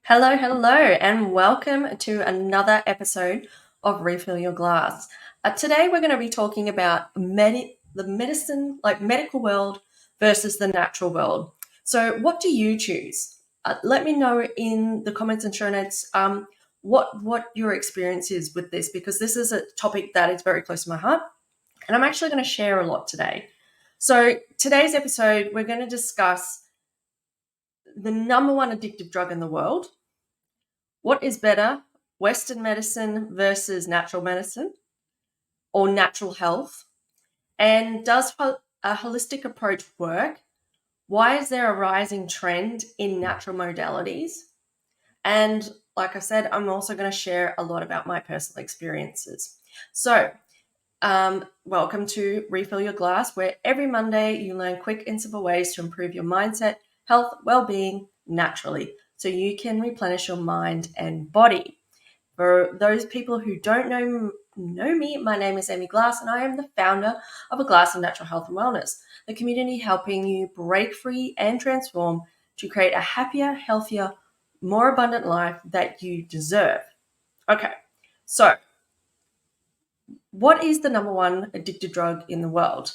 Hello, and welcome to another episode of Refill Your Glass. Today, we're going to be talking about the medical world versus the natural world. So, what do you choose? Let me know in the comments and show notes what your experience is with this, because this is a topic that is very close to my heart, and I'm actually going to share a lot today. So, today's episode, we're going to discuss the number one addictive drug in the world. What is better, Western medicine versus natural medicine or natural health? And does a holistic approach work? Why is there a rising trend in natural modalities? And like I said, I'm also going to share a lot about my personal experiences. So, welcome to Refill Your Glass, where every Monday you learn quick and simple ways to improve your mindset, health, well-being naturally, so you can replenish your mind and body. For those people who don't know me, my name is Amy Glass, and I am the founder of A Glass of Natural Health and Wellness, the community helping you break free and transform to create a happier, healthier, more abundant life that you deserve. Okay, so what is the number one addictive drug in the world?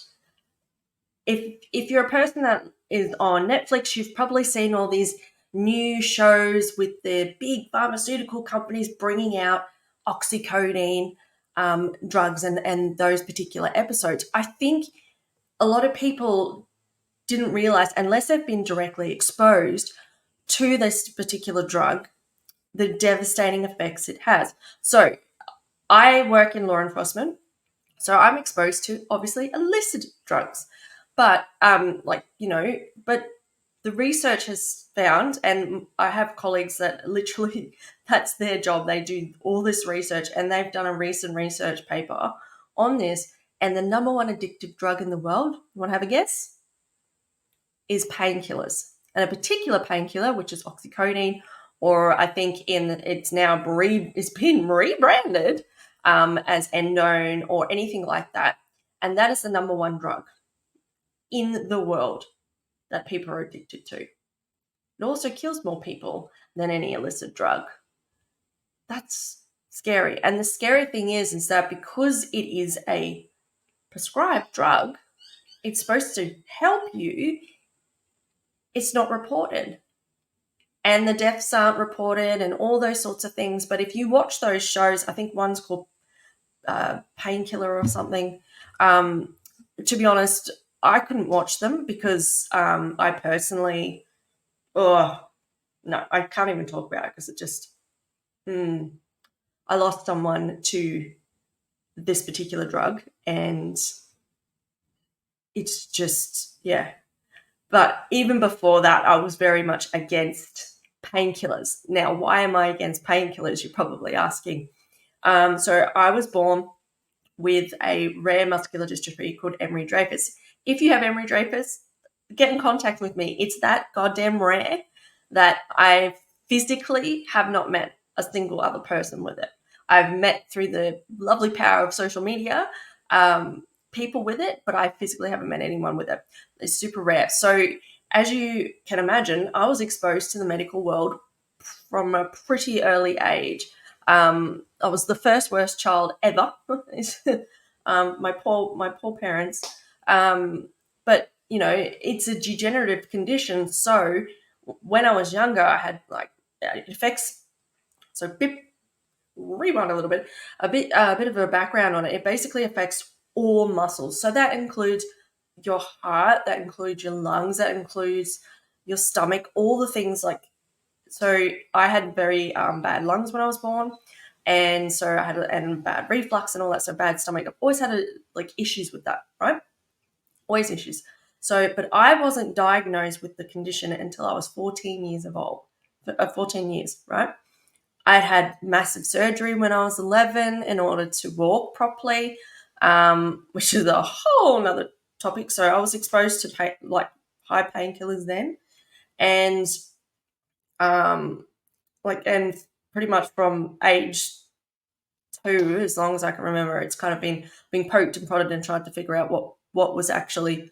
If you're a person that is on Netflix, you've probably seen all these new shows with the big pharmaceutical companies bringing out oxycodone drugs and those particular episodes. I think a lot of people didn't realize, unless they've been directly exposed to this particular drug, the devastating effects it has. So I work in law enforcement, so I'm exposed to obviously illicit drugs. But but the research has found, and I have colleagues that literally that's their job. They do all this research, and they've done a recent research paper on this. And the number one addictive drug in the world, you want to have a guess? Is painkillers, and a particular painkiller, which is oxycodone, or I think it's been rebranded as endone or anything like that. And that is the number one drug in the world that people are addicted to. It also kills more people than any illicit drug. That's scary. And the scary thing is that because it is a prescribed drug, it's supposed to help you, it's not reported. And the deaths aren't reported and all those sorts of things. But if you watch those shows, I think one's called Painkiller or something. To be honest, I couldn't watch them because I personally, no, I can't even talk about it because it just, I lost someone to this particular drug, and it's just, yeah. But even before that, I was very much against painkillers. Now, why am I against painkillers? You're probably asking. So I was born with a rare muscular dystrophy called Emery-Dreifuss. If you have Emery-Dreifuss, get in contact with me. It's that goddamn rare that I physically have not met a single other person with it. I've met through the lovely power of social media people with it, but I physically haven't met anyone with it. It's super rare. So as you can imagine, I was exposed to the medical world from a pretty early age. I was the first worst child ever. My poor parents. But you know, it's a degenerative condition. So when I was younger, I had it affects. So rewind a little bit, a bit of a background on it. It basically affects all muscles. So that includes your heart, that includes your lungs, that includes your stomach, all the things like. So I had very bad lungs when I was born, and so I had bad reflux and all that. So bad stomach. I've always had issues with that, right? Always issues. So, but I wasn't diagnosed with the condition until I was 14 years old. 14 years, right? I'd had massive surgery when I was 11 in order to walk properly, which is a whole nother topic. So I was exposed to high painkillers then, and and pretty much from age 2, as long as I can remember, it's kind of been poked and prodded and tried to figure out what was actually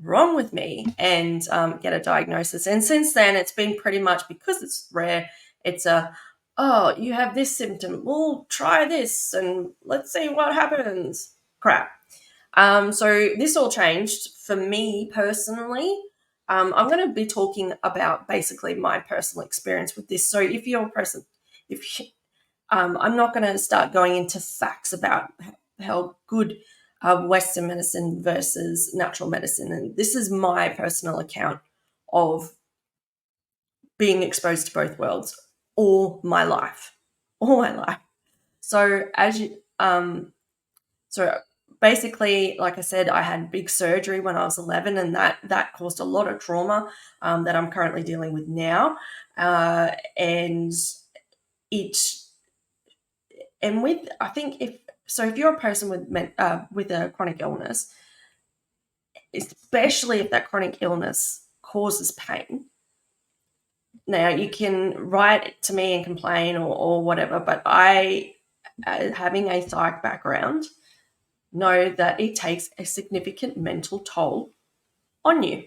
wrong with me and get a diagnosis. And since then, it's been pretty much, because it's rare, it's a, oh, you have this symptom, we'll try this and let's see what happens. Crap. So this all changed for me personally. I'm going to be talking about basically my personal experience with this. So if you're a person, if I'm not going to start going into facts about how good Western medicine versus natural medicine, and this is my personal account of being exposed to both worlds all my life. So as you, so basically, like I said, I had big surgery when I was 11, and that caused a lot of trauma that I'm currently dealing with now, and it and with I think if you're a person with a chronic illness, especially if that chronic illness causes pain. Now you can write to me and complain or whatever, but I, having a psych background, know that it takes a significant mental toll on you.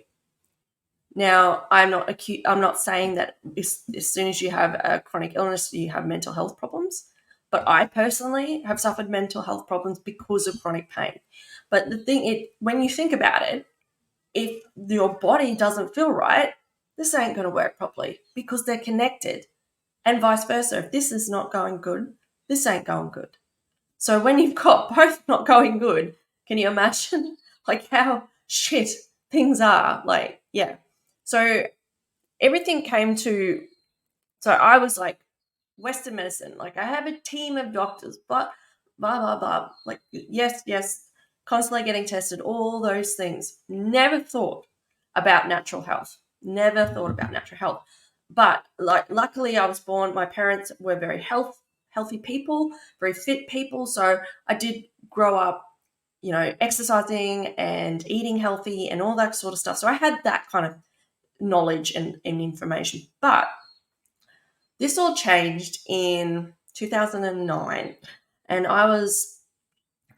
Now, I'm not acute. I'm not saying that as soon as you have a chronic illness, you have mental health problems. But I personally have suffered mental health problems because of chronic pain. But the thing, when you think about it, if your body doesn't feel right, this ain't going to work properly because they're connected, and vice versa. If this is not going good, this ain't going good. So when you've got both not going good, can you imagine like how shit things are? Like, yeah. So everything came to, so I was like, Western medicine, like I have a team of doctors, but blah, blah, blah. Like, yes, yes, constantly getting tested, all those things. Never thought about natural health. Never thought about natural health. But like, luckily, I was born. My parents were very healthy people, very fit people. So I did grow up, exercising and eating healthy and all that sort of stuff. So I had that kind of knowledge and information. But this all changed in 2009, and I was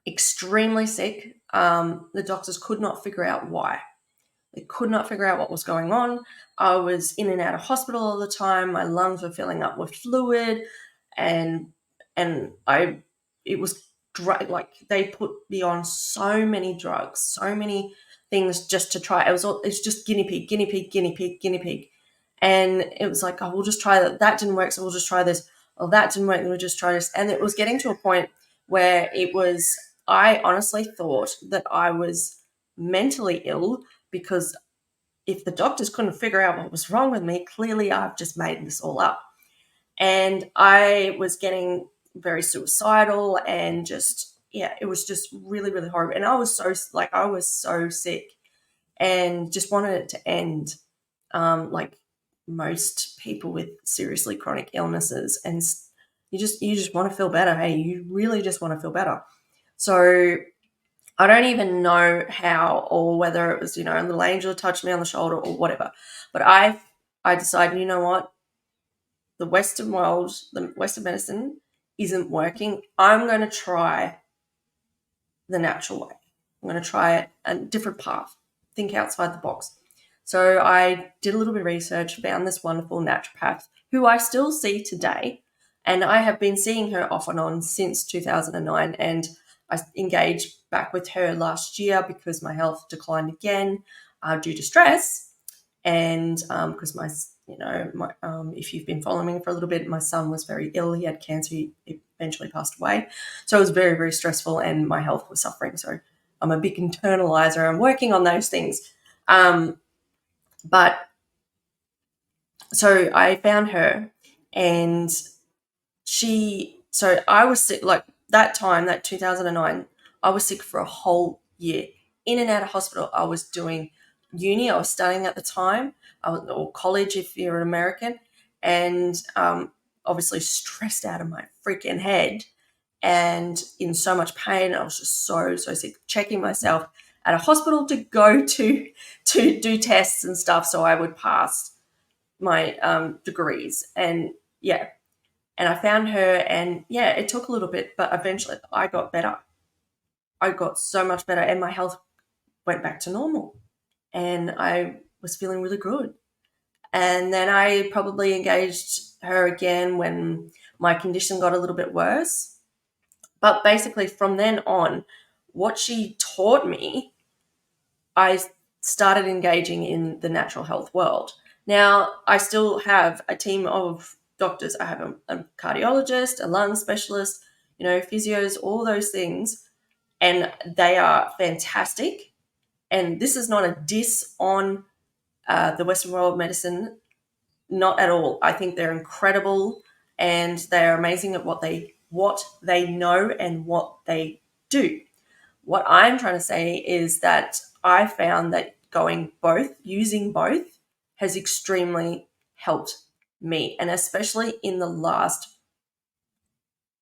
extremely sick. The doctors could not figure out why. They could not figure out what was going on. I was in and out of hospital all the time. My lungs were filling up with fluid, and I it was like they put me on so many drugs, so many things just to try. It's just guinea pig, guinea pig, guinea pig, guinea pig, and it was like, oh, we'll just try that. That didn't work, so we'll just try this. Oh, that didn't work, then we'll just try this. And it was getting to a point where it was. I honestly thought that I was mentally ill because if the doctors couldn't figure out what was wrong with me, clearly I've just made this all up. And I was getting very suicidal and just, yeah, it was just really, really horrible. And I was so sick and just wanted it to end, like most people with seriously chronic illnesses. And you just want to feel better. Hey, you really just want to feel better. So I don't even know how or whether it was, a little angel touched me on the shoulder or whatever. But I decided, you know what? The Western world, the Western medicine isn't working. I'm going to try the natural way. I'm going to try a different path, think outside the box. So I did a little bit of research, found this wonderful naturopath who I still see today. And I have been seeing her off and on since 2009. And I engaged back with her last year because my health declined again due to stress. And because if you've been following me for a little bit, my son was very ill. He had cancer. He eventually passed away. So it was very, very stressful and my health was suffering. So I'm a big internalizer. I'm working on those things. But so I found her and so I was sick, like that time, that 2009, I was sick for a whole year, in and out of hospital. I was doing uni, I was studying at the time, or college if you're an American, and obviously stressed out of my freaking head and in so much pain. I was just so, so sick, checking myself at a hospital to go to do tests and stuff so I would pass my degrees. And yeah, and I found her, and yeah, it took a little bit, but eventually I got better. I got so much better, and my health went back to normal. and I was feeling really good. And then I probably engaged her again when my condition got a little bit worse. But basically, from then on, what she taught me, I started engaging in the natural health world. Now, I still have a team of doctors. I have a cardiologist, a lung specialist, physios, all those things, and they are fantastic. And this is not a diss on the Western world of medicine, not at all. I think they're incredible and they are amazing at what they know and what they do. What I'm trying to say is that I found that using both, has extremely helped me. And especially in the last,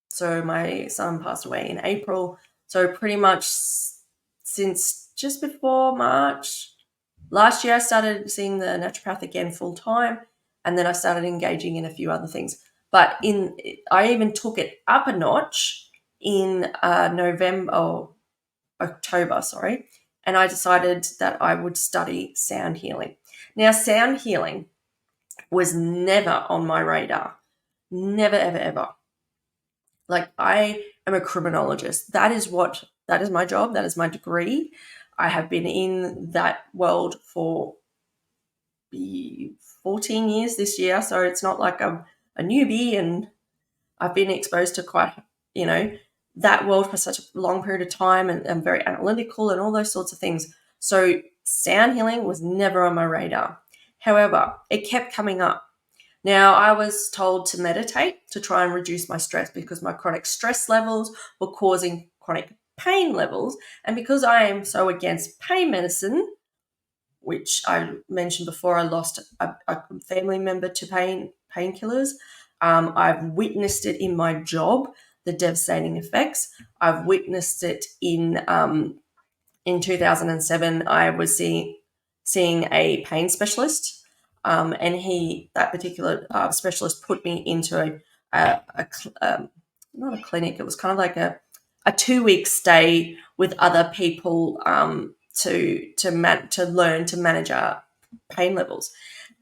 so my son passed away in April. So pretty much since just before March last year, I started seeing the naturopath again full time. And then I started engaging in a few other things. But I even took it up a notch in October, sorry, and I decided that I would study sound healing. Now, sound healing was never on my radar. Never, ever, ever. Like, I am a criminologist. That is my job. That is my degree. I have been in that world for 14 years this year. So it's not like I'm a newbie, and I've been exposed to quite, that world for such a long period of time, and I'm very analytical and all those sorts of things. So sound healing was never on my radar. However, it kept coming up. Now, I was told to meditate to try and reduce my stress because my chronic stress levels were causing chronic pain levels. And because I am so against pain medicine, which I mentioned before, I lost a family member to painkillers. I've witnessed it in my job, the devastating effects. I've witnessed it in 2007. I was seeing a pain specialist, and that particular specialist put me into not a clinic. It was kind of like a 2-week stay with other people, to learn to manage our pain levels.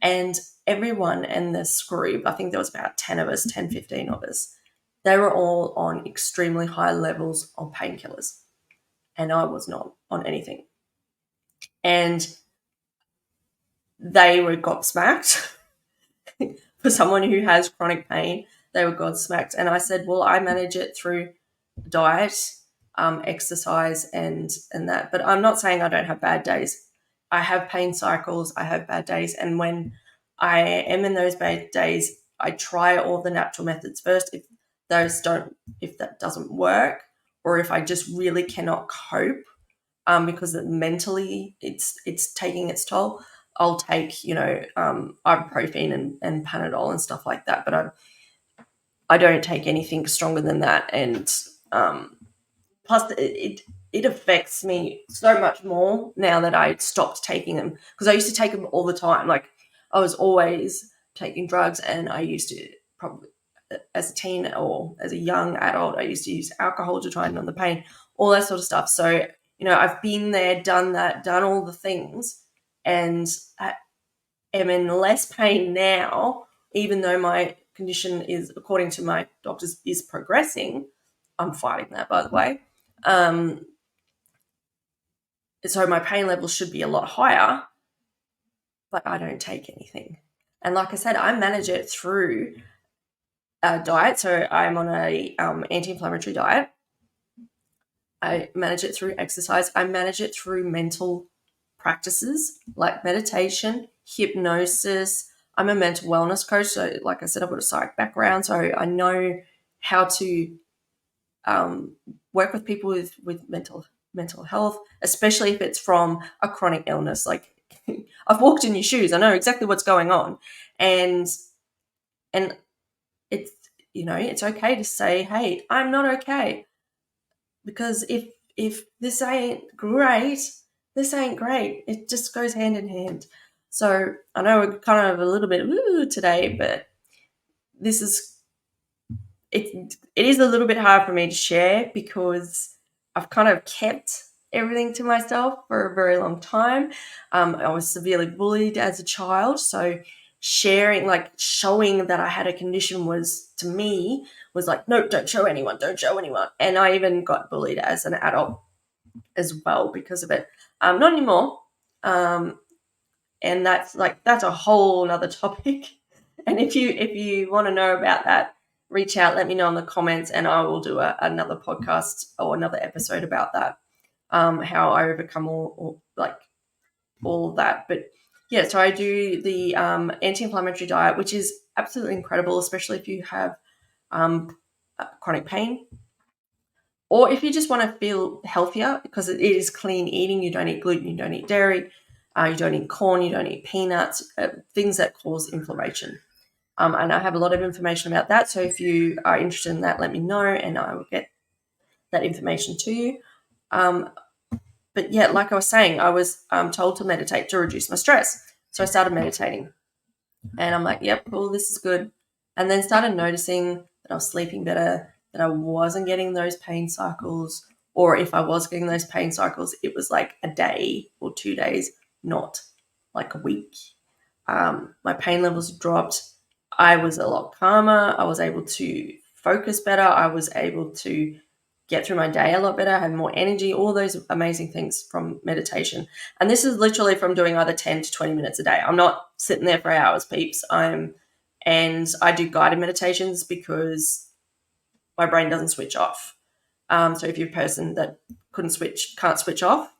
And everyone in this group, I think there was about 10 of us, 10, 15 of us, they were all on extremely high levels of painkillers. And I was not on anything. And they were gobsmacked. For someone who has chronic pain, they were gobsmacked. And I said, well, I manage it through diet, exercise, and that. But I'm not saying I don't have bad days. I have pain cycles. I have bad days, and when I am in those bad days, I try all the natural methods first. If that doesn't work, or if I just really cannot cope, because mentally it's taking its toll, I'll take ibuprofen and Panadol and stuff like that. But I don't take anything stronger than that, and plus it affects me so much more now that I stopped taking them, because I used to take them all the time. Like, I was always taking drugs, and I used to, probably as a teen or as a young adult, I used to use alcohol to try and numb the pain, all that sort of stuff. So, I've been there, done that, done all the things, and I am in less pain now, even though my condition is, according to my doctors, is progressing. I'm fighting that, by the way. So my pain levels should be a lot higher, but I don't take anything. And like I said, I manage it through diet. So I'm on a anti-inflammatory diet. I manage it through exercise. I manage it through mental practices like meditation, hypnosis. I'm a mental wellness coach. So like I said, I've got a psych background. So I know how to work with people with mental health, especially if it's from a chronic illness. Like, I've walked in your shoes. I know exactly what's going on. And it's, it's okay to say, hey, I'm not okay. Because if this ain't great, this ain't great. It just goes hand in hand. So I know we're kind of a little bit woo today, but this is it is a little bit hard for me to share, because I've kind of kept everything to myself for a very long time. I was severely bullied as a child, so sharing, like showing that I had a condition was, to me, was like, no, don't show anyone, don't show anyone. And I even got bullied as an adult as well because of it. Not anymore. And that's a whole nother topic. And if you want to know about that, reach out, let me know in the comments, and I will do another podcast or another episode about that. How I overcome all of that. But yeah, so I do the anti-inflammatory diet, which is absolutely incredible, especially if you have chronic pain, or if you just want to feel healthier, because it is clean eating. You don't eat gluten, you don't eat dairy, you don't eat corn, you don't eat peanuts, things that cause inflammation. And I have a lot of information about that. So if you are interested in that, let me know and I will get that information to you. But yeah, like I was saying, I was told to meditate to reduce my stress. So I started meditating and I'm like, yep, cool, this is good. And then started noticing that I was sleeping better, that I wasn't getting those pain cycles, or if I was getting those pain cycles, it was like a day or 2 days, not like a week. My pain levels dropped. I was a lot calmer. I was able to focus better. I was able to get through my day a lot better. I had more energy, all those amazing things from meditation. And this is literally from doing either 10 to 20 minutes a day. I'm not sitting there for hours, peeps. And I do guided meditations because my brain doesn't switch off. So if you're a person that can't switch off,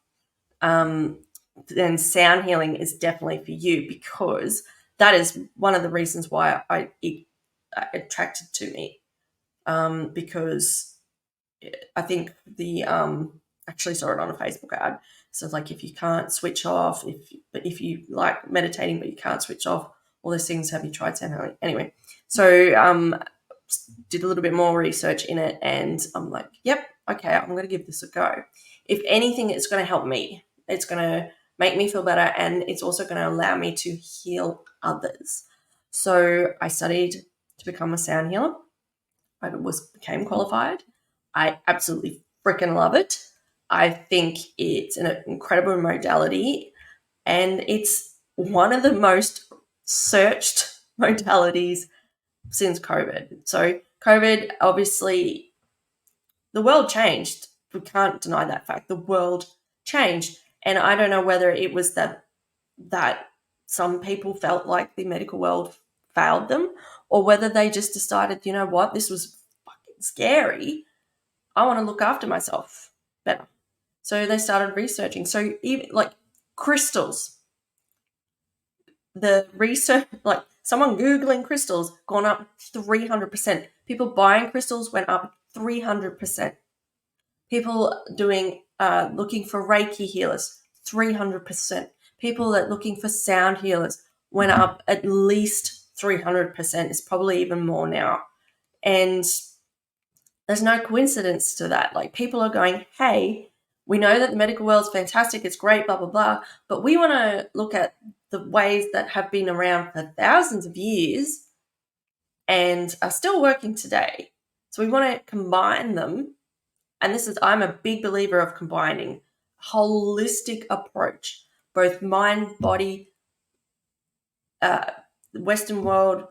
then sound healing is definitely for you, because that is one of the reasons why it attracted to me, because I think actually saw it on a Facebook ad. So it's like, if you can't switch off, if you like meditating but you can't switch off, all those things, have you tried sound healing? Anyway, so did a little bit more research in it, and I'm like, yep, okay, I'm going to give this a go. If anything, it's going to help me. It's going to make me feel better, and it's also going to allow me to heal others. So I studied to become a sound healer. I became qualified. I absolutely freaking love it. I think it's an incredible modality, and it's one of the most searched modalities since COVID. So COVID, obviously, the world changed. We can't deny that fact. The world changed. And I don't know whether it was that some people felt like the medical world failed them, or whether they just decided, you know what, this was fucking scary. I want to look after myself better. So they started researching. So even like crystals, the research, like someone Googling crystals, gone up 300%. People buying crystals went up 300%. People looking for Reiki healers, 300%. People that looking for sound healers went up at least 300%. It's probably even more now. And there's no coincidence to that. Like, people are going, hey, we know that the medical world's fantastic, it's great, blah, blah, blah, but we want to look at the ways that have been around for thousands of years and are still working today. So we want to combine them. And I'm a big believer of combining holistic approach, both mind, body, Western world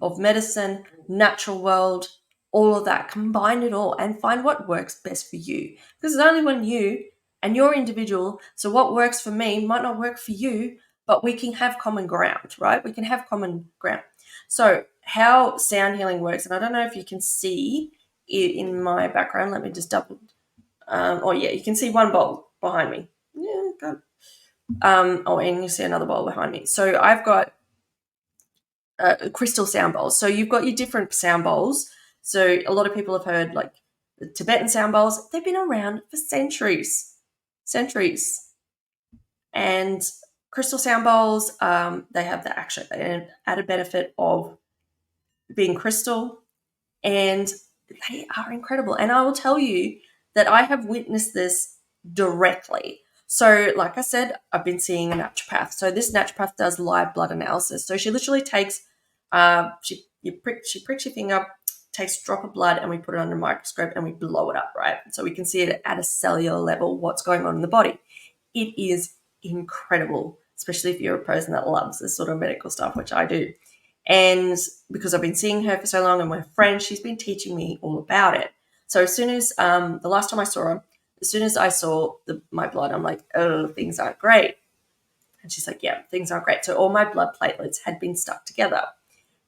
of medicine, natural world, all of that. Combine it all and find what works best for you. Because it's only when you and you're individual. So what works for me might not work for you, but we can have common ground, right? We can have common ground. So how sound healing works, and I don't know if you can see it in my background. Let me just double. You can see one bowl behind me. Yeah, good. And you see another bowl behind me. So I've got crystal sound bowls. So you've got your different sound bowls. So a lot of people have heard like the Tibetan sound bowls. They've been around for centuries. And crystal sound bowls, they have the actual added benefit of being crystal, and they are incredible. And I will tell you that I have witnessed this directly. So, like I said, I've been seeing a naturopath. So this naturopath does live blood analysis. So she literally takes, she pricks your finger, takes a drop of blood and we put it under a microscope and we blow it up, right? So we can see it at a cellular level, what's going on in the body. It is incredible, especially if you're a person that loves this sort of medical stuff, which I do. And because I've been seeing her for so long and we're friends, she's been teaching me all about it. So as soon as the last time I saw her, as soon as I saw my blood, I'm like, oh, things aren't great. And she's like, yeah, things aren't great. So all my blood platelets had been stuck together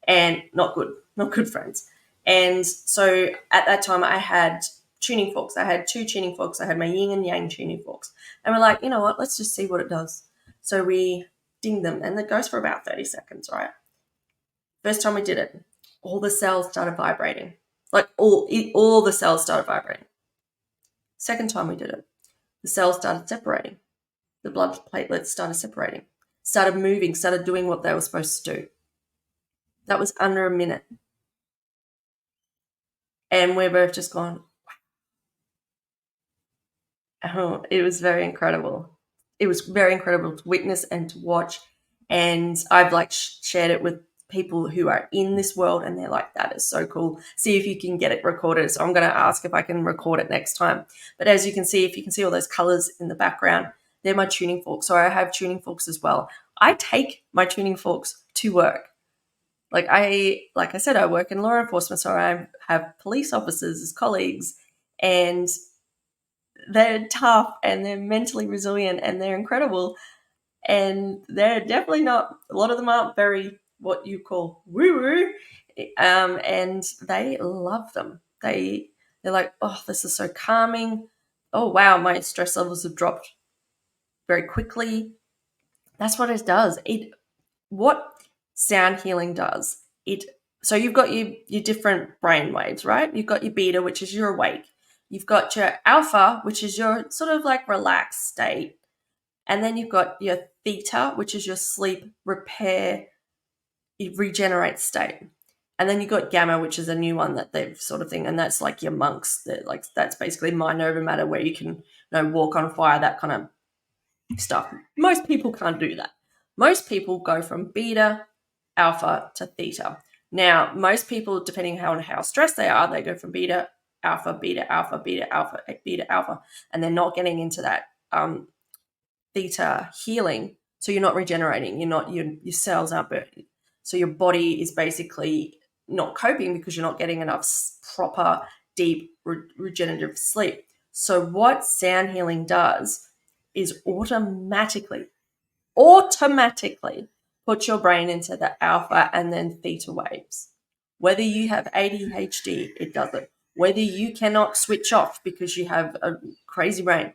and not good friends. And so at that time I had tuning forks. I had 2 tuning forks. I had my yin and yang tuning forks. And we're like, you know what, let's just see what it does. So we ding them and it goes for about 30 seconds, right? First time we did it, all the cells started vibrating. Like all the cells started vibrating. Second time we did it, the cells started separating. The blood platelets started separating, started moving, started doing what they were supposed to do. That was under a minute. And we're both just gone, oh, it was very incredible. It was very incredible to witness and to watch. And I've like shared it with people who are in this world and they're like, that is so cool. See if you can get it recorded. So I'm going to ask if I can record it next time. But as you can see, if you can see all those colors in the background, they're my tuning forks. So I have tuning forks as well. I take my tuning forks to work. Like I said, I work in law enforcement, so I have police officers as colleagues, and they're tough and they're mentally resilient and they're incredible. And they're definitely not, a lot of them aren't very what you call woo-woo. And they love them. They're like, oh, this is so calming. Oh, wow, my stress levels have dropped very quickly. That's what it does. What sound healing does, so you've got your different brain waves, right? You've got your beta, which is your awake. You've got your alpha, which is your sort of like relaxed state. And then you've got your theta, which is your sleep, repair, regenerate state. And then you've got gamma, which is a new one that they've sort of thing. And that's like your monks. That's basically mind over matter, where you can walk on fire, that kind of stuff. Most people can't do that. Most people go from beta, alpha to theta. Now, most people, depending on how stressed they are, they go from beta, alpha, beta, alpha, beta, alpha, beta, alpha, and they're not getting into that theta healing. So you're not regenerating. Your cells aren't burning. So your body is basically not coping because you're not getting enough proper, deep, regenerative sleep. So what sound healing does is automatically put your brain into the alpha and then theta waves. Whether you have ADHD, it does it. Whether you cannot switch off because you have a crazy brain,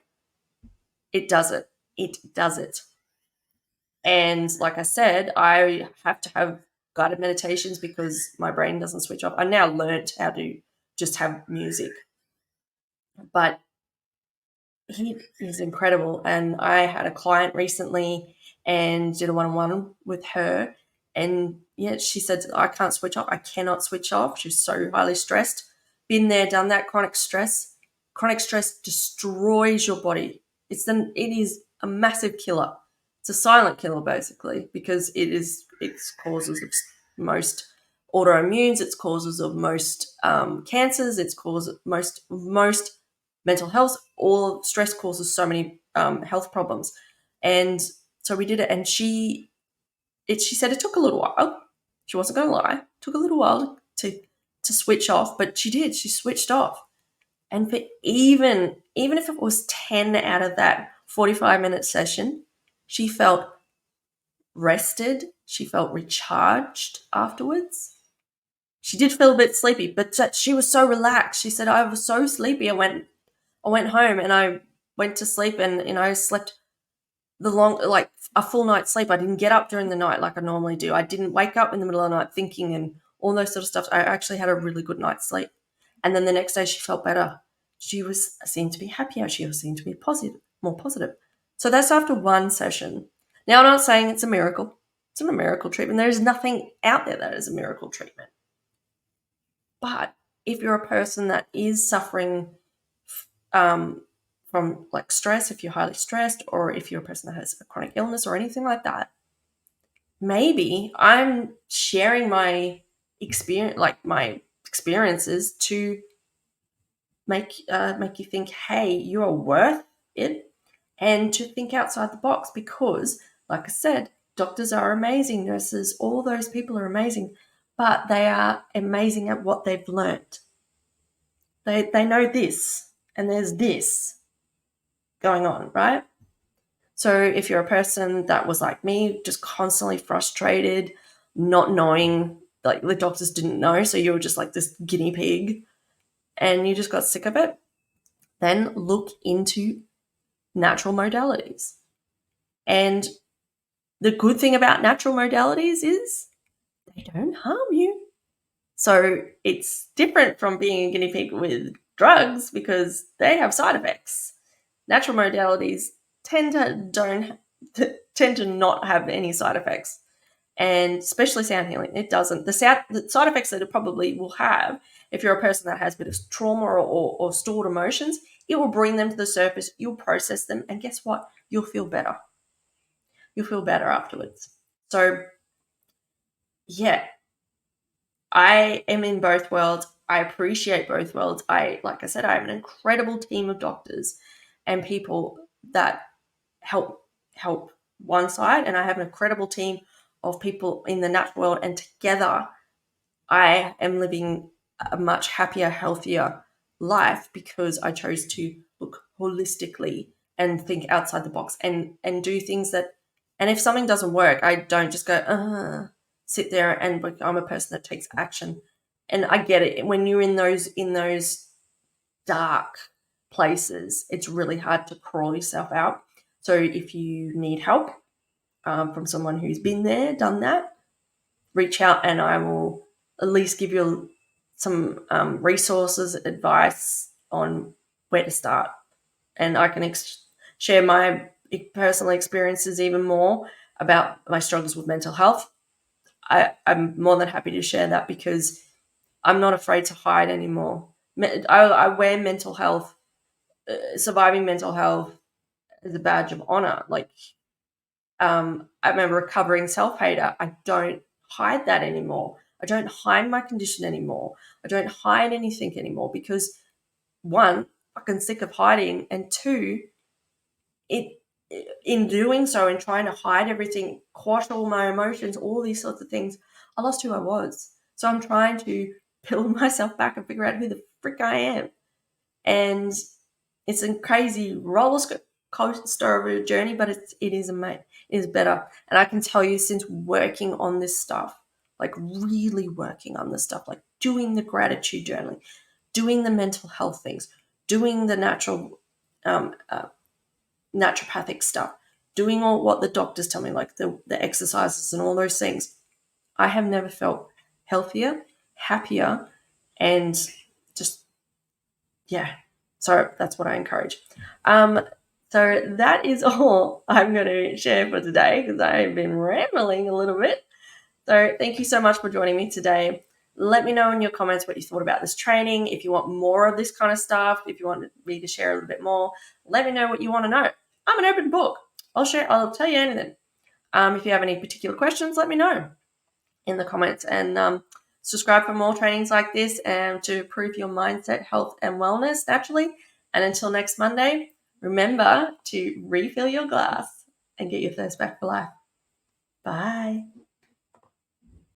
it does it. It does it. And like I said, I have to have guided meditations because my brain doesn't switch off. I now learned how to just have music. But he is incredible. And I had a client recently and did a one-on-one with her. And yeah, she said, I can't switch off. I cannot switch off. She's so highly stressed. Been there, done that. Chronic stress. Chronic stress destroys your body. It is a massive killer. It's a silent killer, basically, because it's causes of most autoimmunes, it's causes of most cancers, it's causes of most mental health. All stress causes so many health problems. And so we did it, and she said it took a little while. She wasn't going to lie. It took a little while to switch off, but she did. She switched off. And for even if it was 10 out of that 45-minute session, she felt rested. She felt recharged afterwards. She did feel a bit sleepy, but she was so relaxed. She said, I was so sleepy. I went home and I went to sleep, and I slept a full night's sleep. I didn't get up during the night like I normally do. I didn't wake up in the middle of the night thinking and all those sort of stuff. I actually had a really good night's sleep. And then the next day she felt better. She seemed to be happier. She seemed to be more positive. So that's after one session. Now, I'm not saying it's a miracle. It's not a miracle treatment. There is nothing out there that is a miracle treatment. But if you're a person that is suffering from like stress, if you're highly stressed, or if you're a person that has a chronic illness or anything like that, maybe I'm sharing my experience, like my experiences to make you think, hey, you are worth it, and to think outside the box. Because, like I said, doctors are amazing, nurses, all those people are amazing, but they are amazing at what they've learnt. They know this, and there's this going on, right? So if you're a person that was like me, just constantly frustrated, not knowing, like the doctors didn't know, so you were just like this guinea pig and you just got sick of it, then look into natural modalities. And the good thing about natural modalities is they don't harm you. So it's different from being a guinea pig with drugs because they have side effects. Natural modalities tend to not have any side effects, and especially sound healing, it doesn't. The side effects that it probably will have, if you're a person that has a bit of trauma or stored emotions, it will bring them to the surface. You'll process them, and guess what? You'll feel better. You'll feel better afterwards. So, yeah, I am in both worlds. I appreciate both worlds. Like I said, I have an incredible team of doctors and people that help one side, and I have an incredible team of people in the natural world, and together I am living a much happier, healthier life because I chose to look holistically and think outside the box and do things that, and if something doesn't work, I don't just go, sit there, and I'm a person that takes action. And I get it. When you're in those dark places, it's really hard to crawl yourself out. So if you need help from someone who's been there, done that, reach out, and I will at least give you some resources, advice on where to start. And I can share my personal experiences even more about my struggles with mental health. I'm more than happy to share that because I'm not afraid to hide anymore. I wear mental health, surviving mental health, as a badge of honor. Like, I'm a recovering self-hater. I don't hide that anymore. I don't hide my condition anymore. I don't hide anything anymore because, one, fucking sick of hiding, and two, it in doing so and trying to hide everything, quash all my emotions, all these sorts of things, I lost who I was. So I'm trying to build myself back and figure out who the frick I am. And it's a crazy roller coaster of a journey, but it is better. And I can tell you, since working on this stuff, like really working on this stuff, like doing the gratitude journaling, doing the mental health things, doing the naturopathic stuff, doing all what the doctors tell me, like the exercises and all those things, I have never felt healthier, happier, and just, yeah. So that's what I encourage. So that is all I'm going to share for today because I've been rambling a little bit. So thank you so much for joining me today. Let me know in your comments what you thought about this training. If you want more of this kind of stuff, if you want me to share a little bit more, let me know what you want to know. I'm an open book. I'll tell you anything. If you have any particular questions, let me know in the comments, and subscribe for more trainings like this and to improve your mindset, health, and wellness naturally. And until next Monday, remember to refill your glass and get your thirst back for life. Bye.